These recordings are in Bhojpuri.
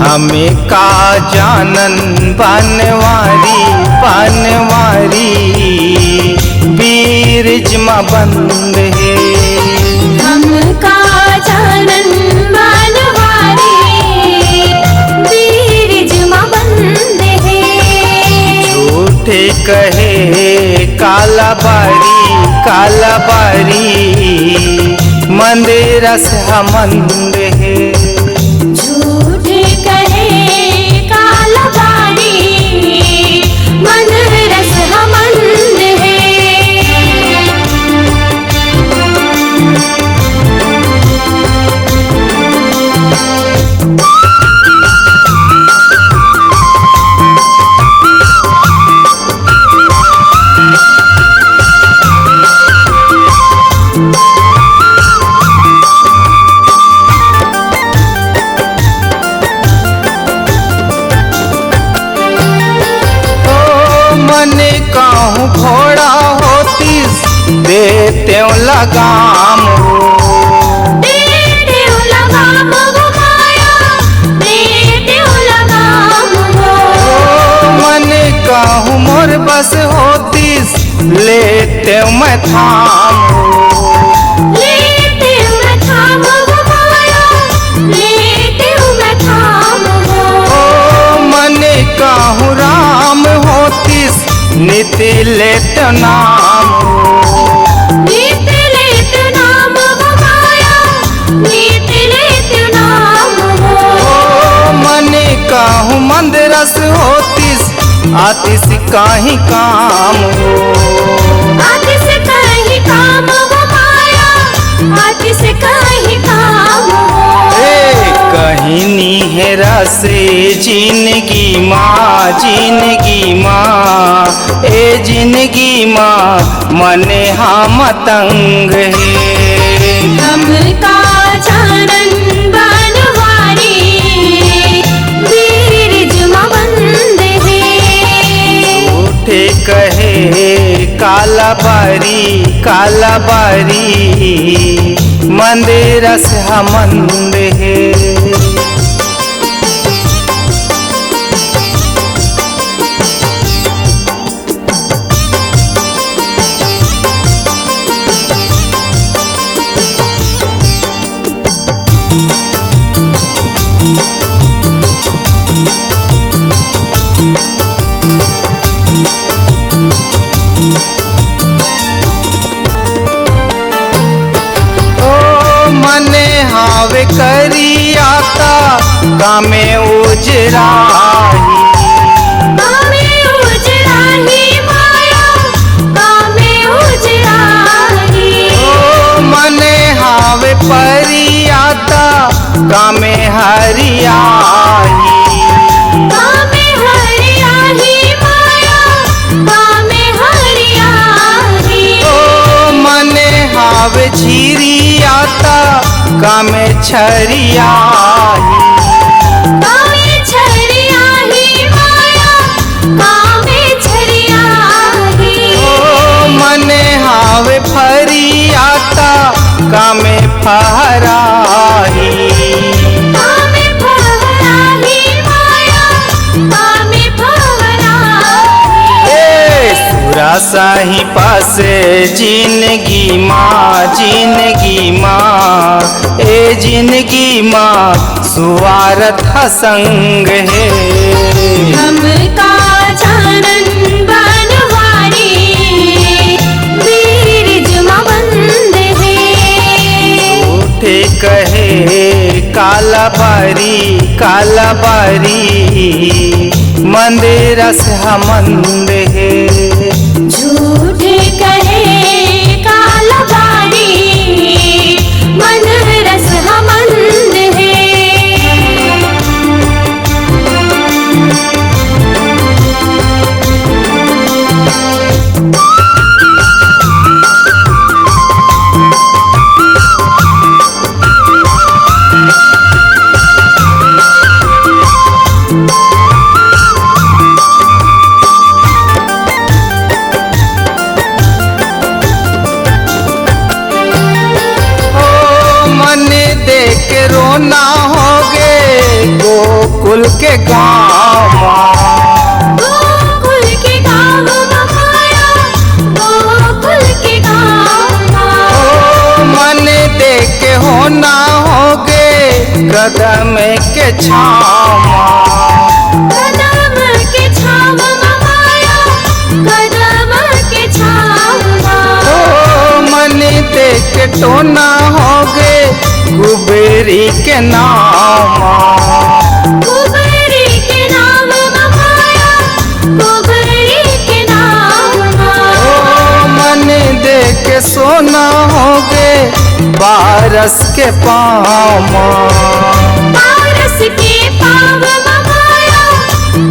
हमें का जानन बनवारी बनवारी बीरज में बंद है। हम का जानन बनवारी बीरज में बंद है। झूठे कहे काला बारी मंदिर से हमंद है। झूठे कहे काला बारी मन रस हमंद है। मने कहूँ घोड़ा होतीस देते लगाम देते लगाम गो माया देते लगाम गो। मने कहूँ मोर बस होतीस लेते मैं थाम लेते मैं थाम गो माया लेते मैं थाम गो। मने कहूँ राम होतीस नीति लेत नाम नीति लेत नाम गो माया नीति लेत नाम गो। मने कहूँ मंदरस होतीस आतिश काही काम आतिश काही काम गो माया आतिश काही काम गो। कहीं निहरा से जिंदगी माँ ए जिंदगी माँ मने हम तंग है। हम का जानन बनवारी बीरज में बंद है। झूठे कहे काला बारी मंदिर से हमंद है। मने हावे करी आता गामे उजराही गामे उजराही माया गामे उजराही। मने हावे परी आता गामे हरियाही गामे हरियाही माया गामे हरियाही। मने हावे झीरी आता गामे छरियाही गामे छरियाही माया गामे छरियाही। मने हावे फरी आता गामे फहराही गामे फहराही माया गामे फहराही। सुरा साही पासे जिंदगी माँ ए जिंदगी माँ सुवारथ संग है। हम का जानन बनवारी बीरज में बंद है। झूठे कहे काला बारी मंदिर से हमंद है। झूठे कहे काला बारी मन रस हमंद है। गाँव गोकुल के गाँव माया, गोकुल के गाँव। ओ मन देख के होना होगे कदम के छाँव कदम के छाँव माया, कदम के छाँव। ओ मन देख के टोना होगे कुबेरी के नाम कुबेरी के नाम माया, कुबेरी के नाम। ओ मन देख के सोना होगे बारस के पाँव पारस के पाँव माया,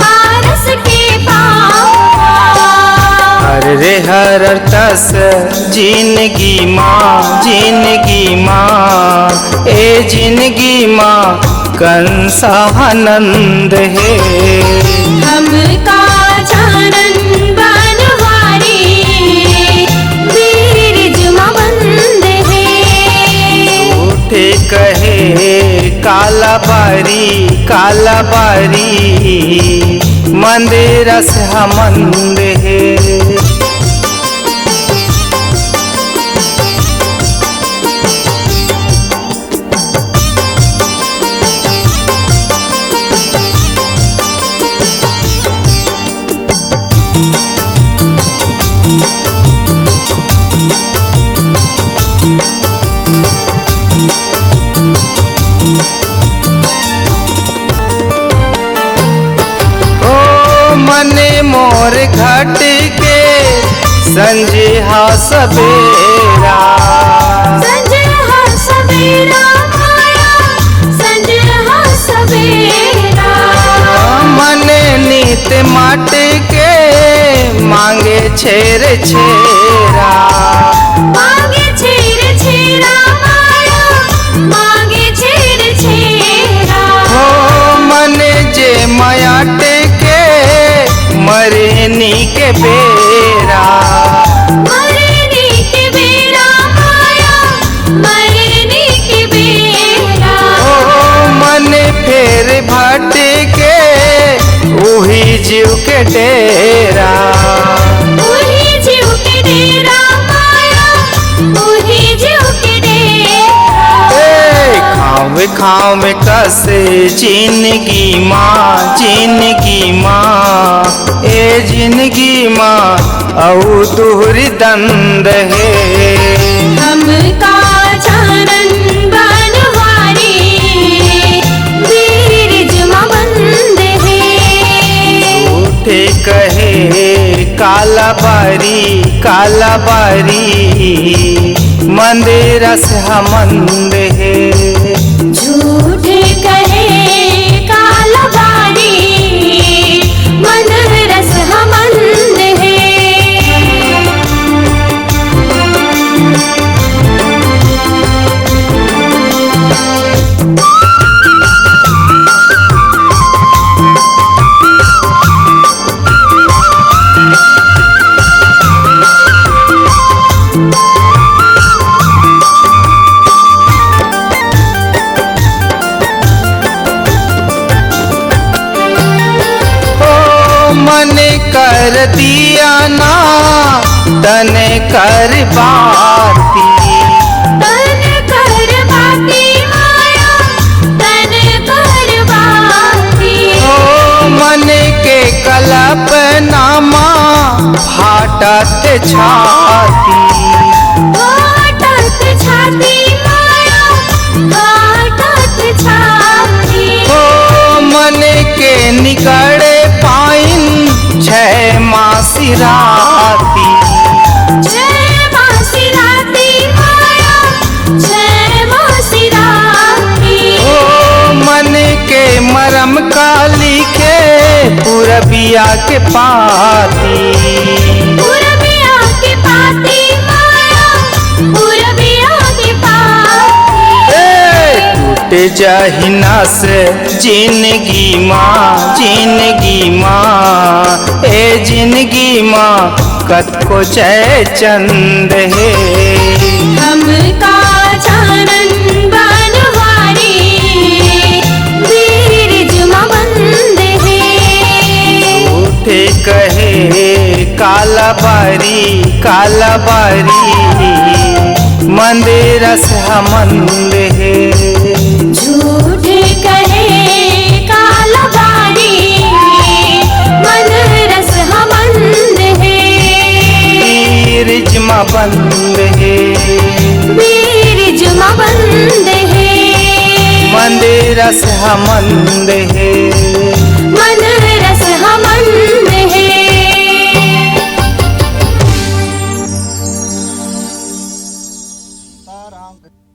पारस के पाँव। हर रे हर तस जिंदगी माँ, जिंदगी माँ, ए जिंदगी माँ कंसा आनंद है। हमका जानन बनवारी, बीरज बंद है। झूठे कहे काला बारी, काला बारी मंदिर से हमंद है। मने मोर घट के संजिहा सवेरा, संजहा सवेरा माया, संजहा सवेरा। मने नीत माट के मांगे छेर छेरा, मांगे छेर छेरा माया, मांगे छेर छेरा। हो मने जे माया टेके मरेनी के बेरा, मरनी के बेरा माया, मरनी के बेरा। ओ मन फेर भट के उही जीव के डेरा, उही जीव के डेरा माया, उही जीव के डेरा। खावे खावे कसे जिंदगी माँ, जिंदगी माँ, ए जिंदगी माँ औ तुहरी दंद है। हमका जानन बनवारी, बीरज बंद है। झूठे कहे काला बारी, काला बारी मंदिर से हमंद है। झूठे कहे काला बारी, मन रस हमंद है। मन कर दिया ना तन कर बाती, तन कर बाती माया, तन कर बाती। ओ मन के कल्पनामा फाटत छाती, फाटत छाती माया, फाटत छाती। ओ मन के निकड़े पाइन छह मासी राती, जय मासी राती माया, जय मासी राती। ओ मन के मरम का लिखे पूरबिया के पाती, पूरबिया के पाती माया, पूरबिया के पाती। टूट जहिना से जिंदगी माँ, जिंदगी माँ, ए जिंदगी माँ कतको जय चंद है। हमका जानन बनवारी, बीरज बंद कहे काला बारी काला बारी मंदिर से मंद है। झूठे कहे कालबारी मन रस हमंद है। वीर जमा बंद है वीर जुमा बंद है। मंदिर से मंद है। मन रस हमंद है। सीताराम।